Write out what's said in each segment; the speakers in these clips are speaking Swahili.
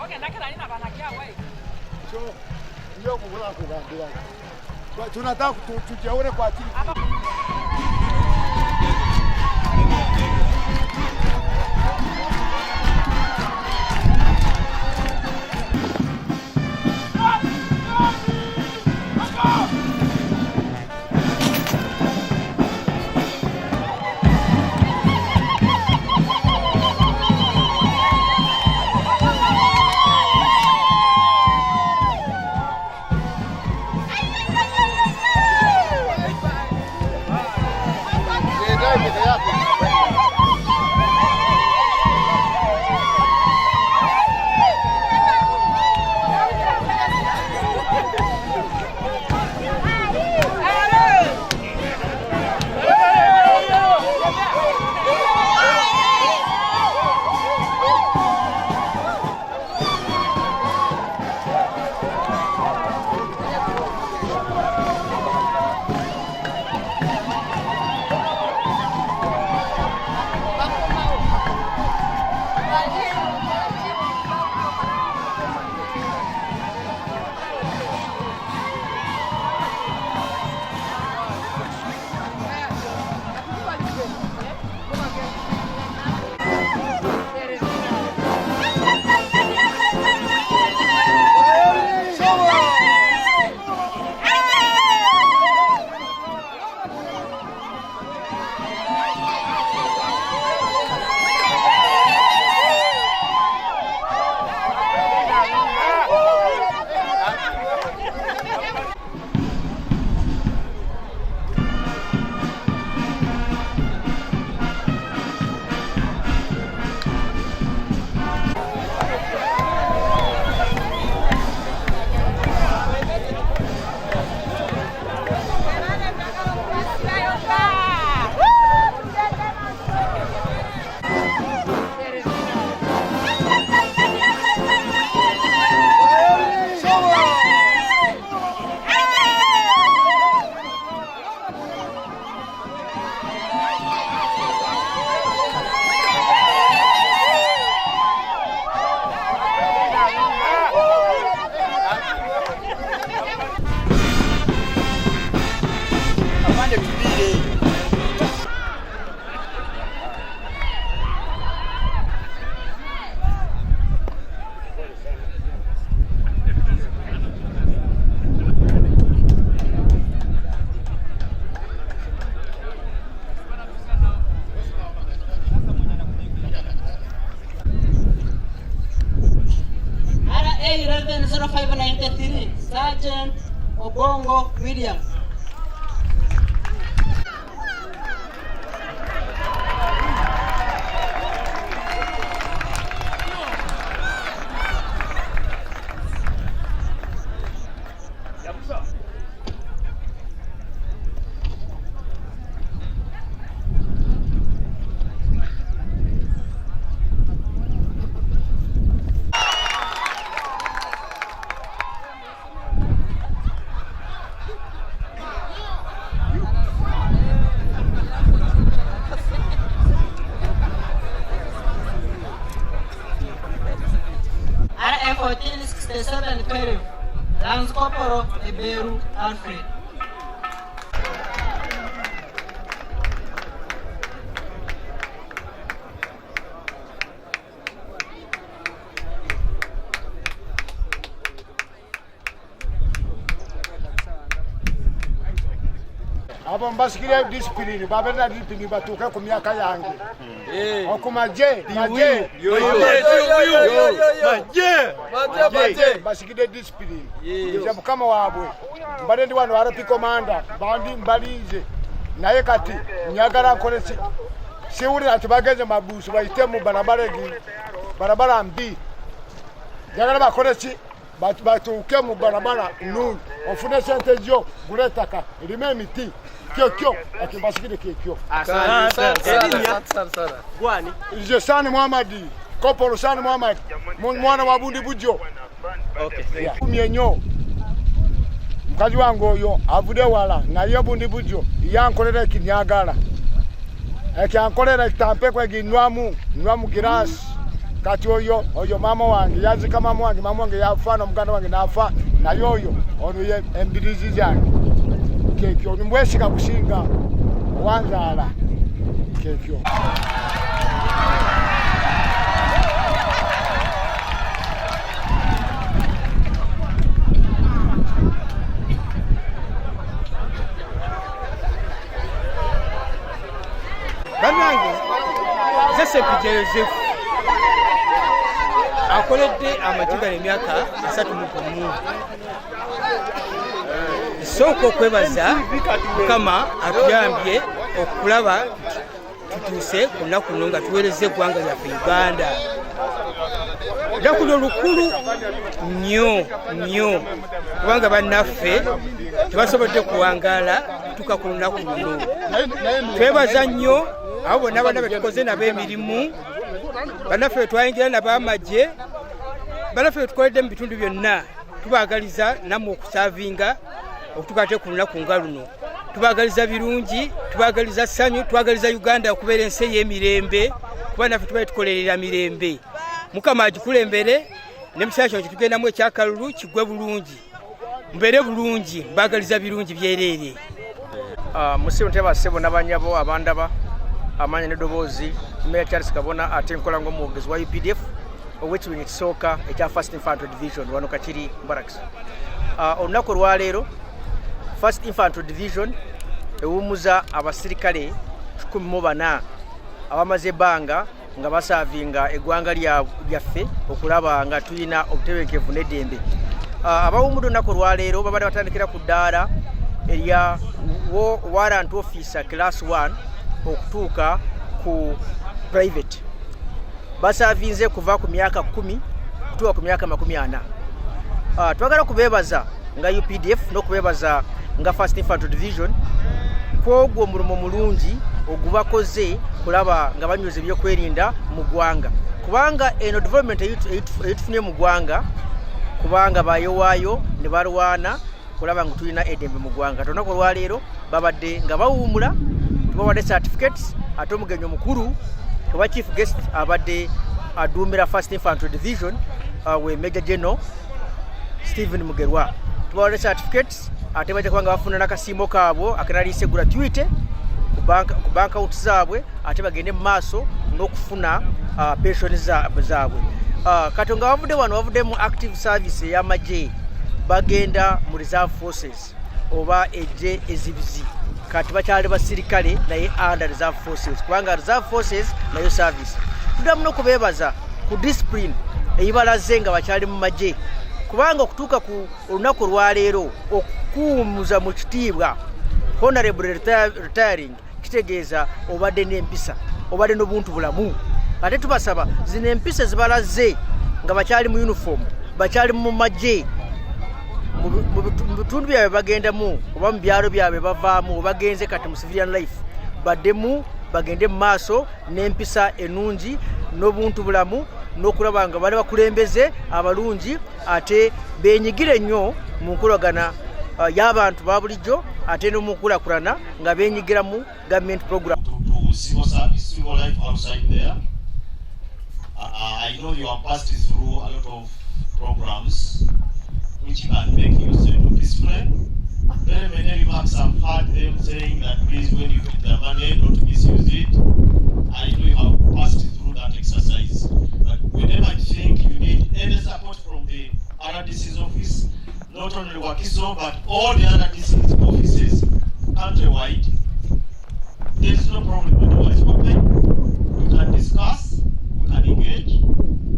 Okay, nakala nina banakia wewe. So, ndio kugula kugandira. Tunataka tujaone kwa chini. RA 0593, Sergeant Obongo William. RA 1467 Peru, Lance Corporal Eberu Alfred. Abo mbasikiria discipline babenda discipline batuka ku myaka yange okumaje maje basikide discipline jabu kama wabwe mbale ndi wano arapi komanda bandi mbalize naye kati nyagara nkolesi siuri ati bageze mabusu bayitemu barabara mbi nyagara bakolesi batuke mu barabara nuni ofune sente jo guletaka irime emiti kyo ati basikide kyo Sana. Gwani ije Sani Muhammad Kopolo Sani Muhammad mwana wa Bundi Bujo. Okay. Kumyenyo mkazi wangu oyo avude wala na yo Bundi Bujo yankolera kinyagala ankolera tampe kwa ginwamu girasi kati oyo mama wange yazika mama wange yafa na muganda wange nafa na yoyo ono ye embirizi zange kekyo nimwesika kusinga wanzala kekyo banange Joseph Joseph akoledde amajiga emyaka 31 soko kwebaza kama atuyambye okulaba tutuse kunaku nonga tuwereze gwanga ya Uganda dakulo lukulu nyo kubanga bannaffe tebasobodde kuwangala tukakuluna kuno twebaza nnyo abo bonna bana betukoze nabo emirimu bannaffe twayingira nabo amagye bannaffe tukoledde mu bitundu byonna tubagaliza namwe okusavinga okutukate ku lunaku nga luno tubagaliza birungi tubagaliza ssanyu twagaliza Uganda okubeera ensi y'emirembe kuba naffe tubaye tukolerera mirembe Mukama agikulembere ne musasho kitugendamu ekyakalulu kigwe bulungi mbere bulungi mbagaliza birungi byerere musiru nteba sebo nabanyabo abandaba amanya nedobozi Mayor Charles Kabona ate nkola ng'omwogezi wa UPDF ow'ekibiina ekisooka ekya First Infantry Division wano Kakiri Barracks. Olunaku lwaleero First Infantry Division ewumuza abasirikale 14 abamaze ebbanga nga basavinga eggwanga lyaffe okulaba nga tulina obutebenkevu n'eddembe. Abawumudde olunaku lwaleero babadde batandikira ku ddaala erya warrant officer class 1 okutuuka ku private. Basavinze kuva ku myaka 10 kutuuka ku myaka 40. Twagala kubeebaza nga UPDF n'okubeebaza nga First Infantry Division kwogwo omulimu mulungi ogubakoze kulaba nga banyuze ebyokwerinda mu ggwanga kubanga eno development eyitufunye mu ggwanga kubanga bayowaayo ne balwana kulaba nga tulina eddembe mu ggwanga. Olunaku olwaleero babadde nga bawuumula tubawadde certificates ate omugenyi omukulu oba chief guest abadde aduumira First Infantry Division we Major General Stephen Mugerwa tubawadde certificates ate bajja kubanga bafuna n'akasimbo kaabwe akanaliise gratuite ku bank account zaabwe ate bagende mu maaso n'okufuna pension zaabwe. Katonga bavudde wano bavudde mu active service ey'amagye bagenda mu reserve forces oba ejje ezibizi kati bakyali basirikale naye under reserve forces kubanga reserve forces nayo service. Tuddamu n'okubeebaza ku discipline eyibalaze nga bakyali mu magye kubanga okutuuka ku olunaku lwaleero okukuumuza mu kitiibwa honorable retiring kitegeeza obadde n'empisa obadde n'obuntu bulamu. Ate tubasaba zino empisa zibalaze nga bakyali mu uniform bakyali mu magye mu bitundu byabwe bagendamu oba mu byalo byabwe bavaamu bagenze kati mu civilian life baddemu bagende mu maaso n'empisa ennungi n'obuntu bulamu n'okulaba nga bali bakulembeze abalungi ate beenyigire nnyo mu nkolagana y'abantu ba bulijjo ate n'omunkulakulana nga beenyigira mu government program. Civil service, civil life outside there. I know you have passed through a lot of programs which can make you self-discipline. Very many remarks I've heard them saying that please when you get the money don't misuse it. I know you have passed through that exercise. But whenever you think you need any support from the RDC's office, not only Wakiso but all the other DC's offices countrywide, there is no problem. Otherwise, okay, we can discuss, we can engage.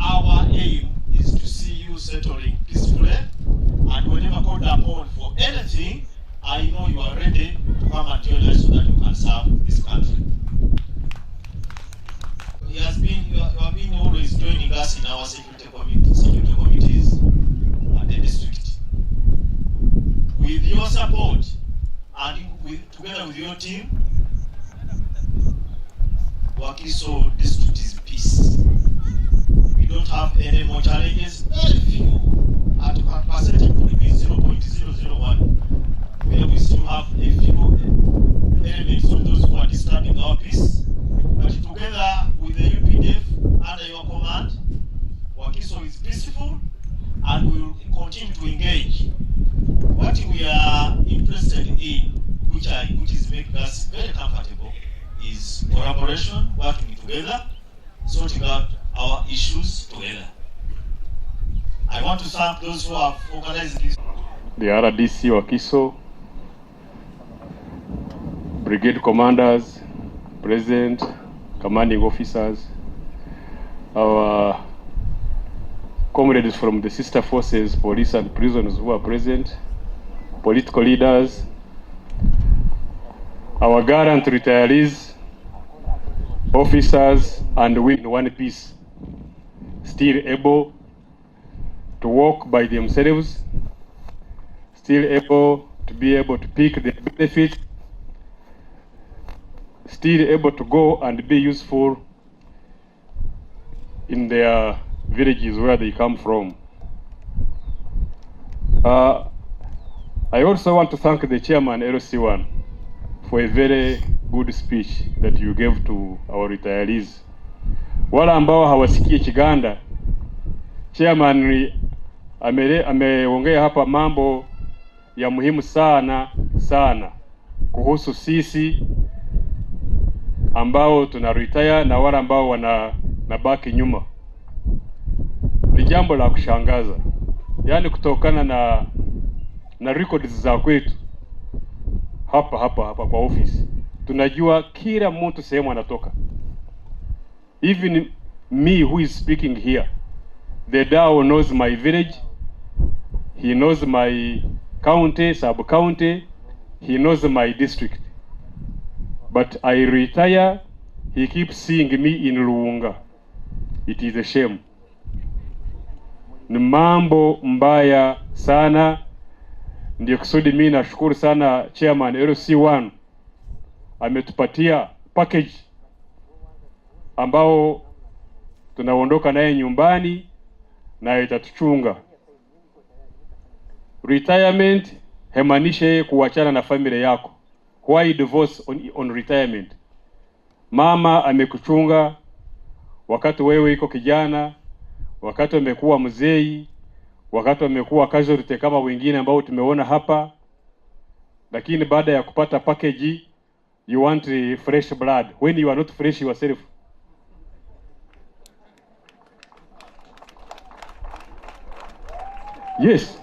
Our aim is to see you settling peacefully, and whenever called upon for anything, I know you are ready to come and join us so that you can serve this country. You have been always joining us in our security committees at the district. With your support and together with your team, Wakiso district is peace. We don't have any more challenges. Very few. At a percentage could be 0.001. Where we still have a few elements of those who are disturbing our peace. But together with the UPDF under your command, team to engage. What we are interested in, which is making us very comfortable, is collaboration, working together, sorting out our issues together. I want to thank those who have organized this. The RDC Wakiso, brigade commanders, president, commanding officers, our comrades from the sister forces, police and prisoners who are present, political leaders, our gallant retirees, officers, and we in one piece, still able to walk by themselves, still able to pick the benefit, still able to go and be useful in their villages where they come from. I also want to thank the chairman, LC1, for a very good speech that you gave to our retirees. Wala ambao hawasikie Kiganda, chairman ameongea hapa mambo ya muhimu sana sana kuhusu sisi ambao tuna retire na wala ambao nabaki nyuma. Ni jambo la kushangaza, yaani kutokana na records za kwetu hapa kwa office, tunajua kila mtu sehemu anatoka. Even me who is speaking here, the DAO knows my village, he knows my county, sub-county, he knows my district. But I retire, he keeps seeing me in Luunga. It is a shame. Ni mambo mbaya sana. Ndio kusudi mimi nashukuru sana chairman LC1 ametupatia package ambao tunaondoka naye nyumbani na itatuchunga. Retirement hemaanishe kuachana na familia yako. Why divorce on retirement? Mama amekuchunga wakati wewe iko kijana, wakati umekuwa mzee, wakati umekuwa casualty kama wengine ambao tumeona hapa, lakini baada ya kupata package you want fresh blood when you are not fresh yourself. Yes,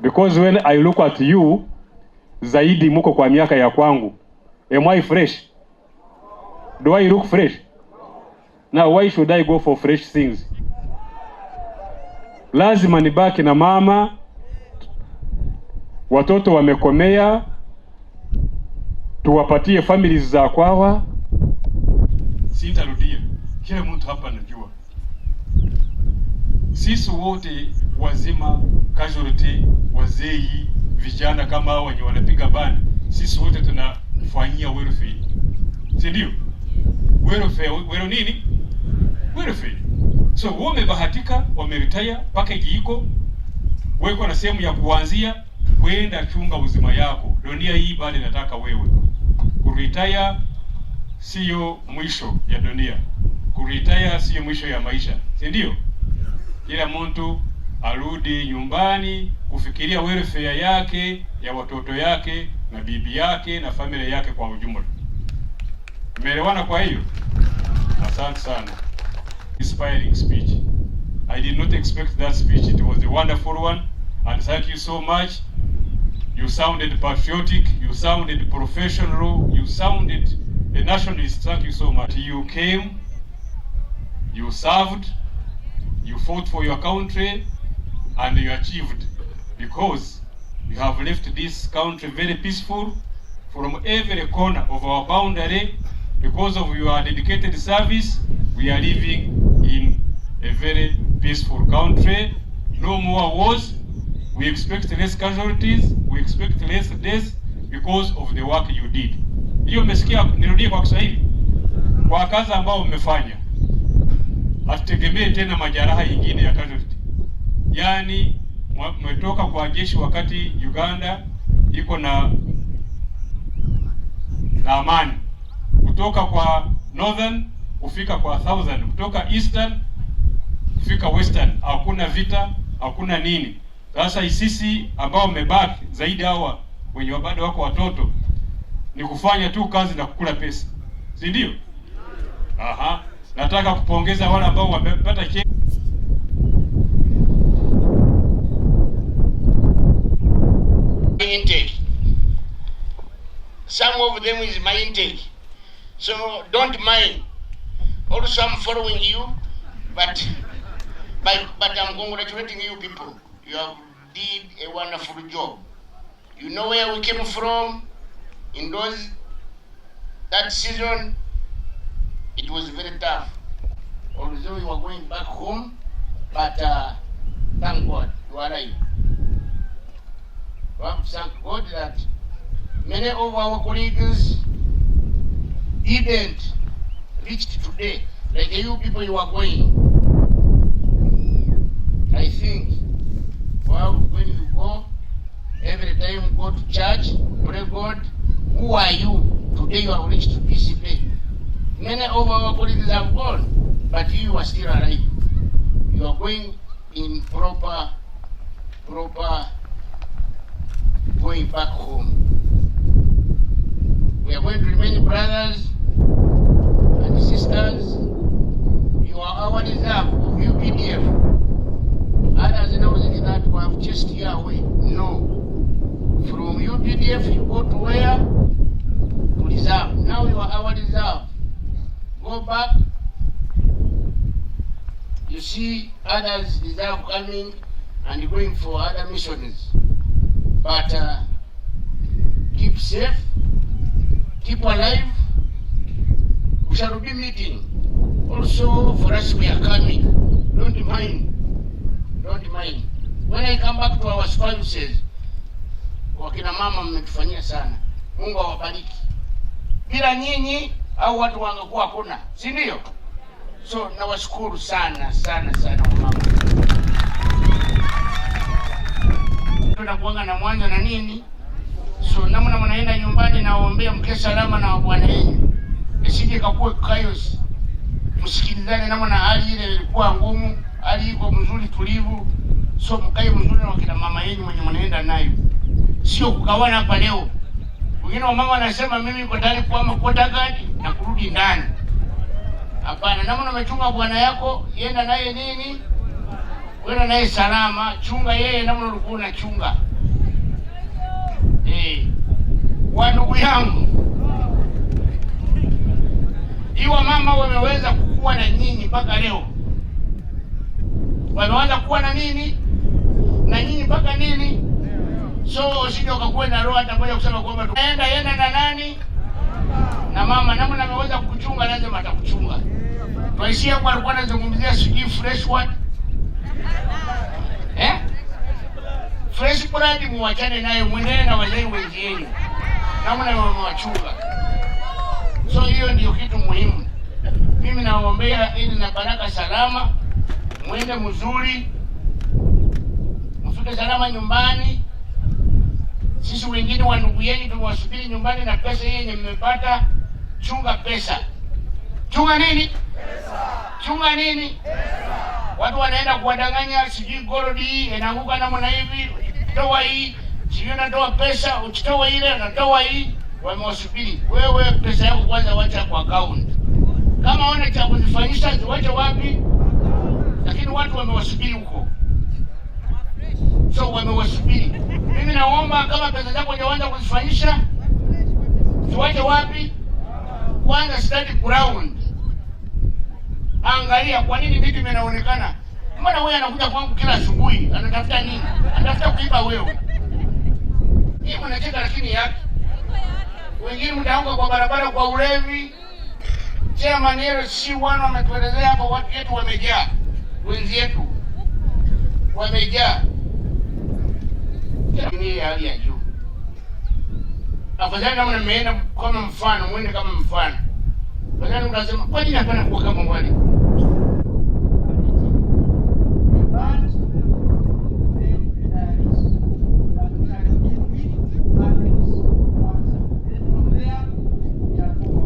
because when I look at you, zaidi muko kwa miaka ya kwangu, am I fresh? Do I look fresh? Now why should I go for fresh things? Lazima nibaki na mama, watoto wamekomea, tuwapatie families za kwawa. Sitarudia, kila mtu hapa anajua. Sisi wote wazima, casualty, wazee, vijana kama hao wenye wanapiga bani, sisi wote tunafanyia welfare. Si ndio? Welfare nini? Welfare. So wamebahatika, wameretire, package iko, wewe na sehemu ya kuanzia, kwenda chunga uzima yako. Dunia hii bado inataka wewe. Kuretire sio mwisho ya dunia. Kuretire sio mwisho ya maisha. Si ndio? Kila mtu arudi nyumbani kufikiria welfare yake, ya watoto yake, na bibi yake, na familia yake kwa ujumla. Umeelewana kwa hiyo? Asante sana. Inspiring speech. I did not expect that speech. It was a wonderful one, and thank you so much. You sounded patriotic, you sounded professional, you sounded a nationalist. Thank you so much. You came, you served, you fought for your country, and you achieved, because you have left this country very peaceful from every corner of our boundary. Because of your dedicated service, we are living in a very peaceful country. No more wars. We expect less casualties. We expect less deaths because of the work you did. Hiyo umesikia, nirudie kwa Kiswahili. Kwa kazi ambao umefanya, hatutegemee tena majeraha yingine ya casualty. Yaani umetoka kwa jeshi wakati Uganda iko na amani. Kutoka kwa northern kufika kwa southern, kutoka eastern kufika western, hakuna vita, hakuna nini. Sasa sisi ambao wamebaki zaidi hawa wenye bado wako watoto ni kufanya tu kazi na kukula pesa. Si ndio? Aha. Nataka kupongeza wale ambao wamepata cheti. Intake. Some of them is my intake. So don't mind. Also I'm following you, but I'm congratulating you people. You have did a wonderful job. You know where we came from in that season. It was very tough. Although you were going back home, but thank God you are alive. We have to thank God that many of our colleagues didn't reach today. Like you people, you are going. I think, well, when you go, every time go to church, pray God, who are you? Today you are reached to PCP. Many of our colleagues have gone, but you are still alive. You are going in proper going back home. We are going to remain brothers and sisters. You are our reserve of UPDF. Others now think that we have just here away. No. From UPDF you go to where? To reserve. Now you are our reserve. Go back. You see others reserve coming and going for other missions. But keep safe, keep alive. We shall be meeting. Also for us we are coming. Don't mind. When I come back to our spouses, wakina mama mmetufanyia sana. Mungu awabariki. Bila nyinyi au watu wangekuwa hakuna, si ndio? So nawashukuru sana mama. Tunakuanga na mwanzo na nini? So namna mnaenda nyumbani na waombea mke salama na bwana yenu. Isije kakue chaos. Msikilizane namna hali ile ilikuwa ngumu, hali iko mzuri tulivu. So mkae mzuri na wakina mama yenu mwenye mnaenda nayo. Sio kukawana hapa leo. Wengine wa mama wanasema mimi niko tayari kuama kota gani na kurudi ndani. Hapana, namna umechunga bwana yako, yenda naye nini? Wenda naye salama, chunga yeye namna ulikuwa unachunga. Wandugu yangu, iwa mama wameweza kukua na nyinyi mpaka leo. Wameweza kuwa na nini? Na nyinyi mpaka nini? So usije ukakuwa na roho hata moja kusema kwamba yenda na nani? Na mama namna ameweza kukuchunga lazima atakuchunga. Tuishie kwa alikuwa anazungumzia sijui fresh what? Fresh brand muachane naye mwenyewe na wazee wengine. Namna wamewachunga. So hiyo ndio kitu muhimu. Mimi nawaombea ili na baraka salama, mwende mzuri, mfike salama nyumbani. Sisi wengine wa ndugu yenu tumewasubiri nyumbani na pesa yenye mmepata. Chunga pesa. Chunga nini? Pesa. Chunga nini? Pesa. Watu wanaenda kuwadanganya sijui gold hii inaanguka namna hivi, toa hii, sijui natoa pesa, uchitoa ile natoa hii, wamewasubiri. Wewe pesa yako kwanza wacha kwa account. Kama una cha kuzifanyisha ziwache wapi? Lakini watu wamewasubiri huko. So wamewasubiri. Mimi naomba kama pesa zako hujaanza kuzifanyisha ziwache wapi? Kwanza study ground. Angalia kwa nini vitu vinaonekana. Mbona wewe anakuja kwangu kila asubuhi, anatafuta nini? Anatafuta kuiba wewe. Yeye anacheka lakini yake. Wengine mtaanguka kwa barabara kwa ulevi. Chairman yeye si wana wametuelezea hapo watu wetu wamejaa. Wenzi wetu wamejaa. Ni hali ya juu. Afadhali kama mmeenda kama mfano, mwende kama mfano. Badala unasema kwa nini hapana kuwa kama mwalimu?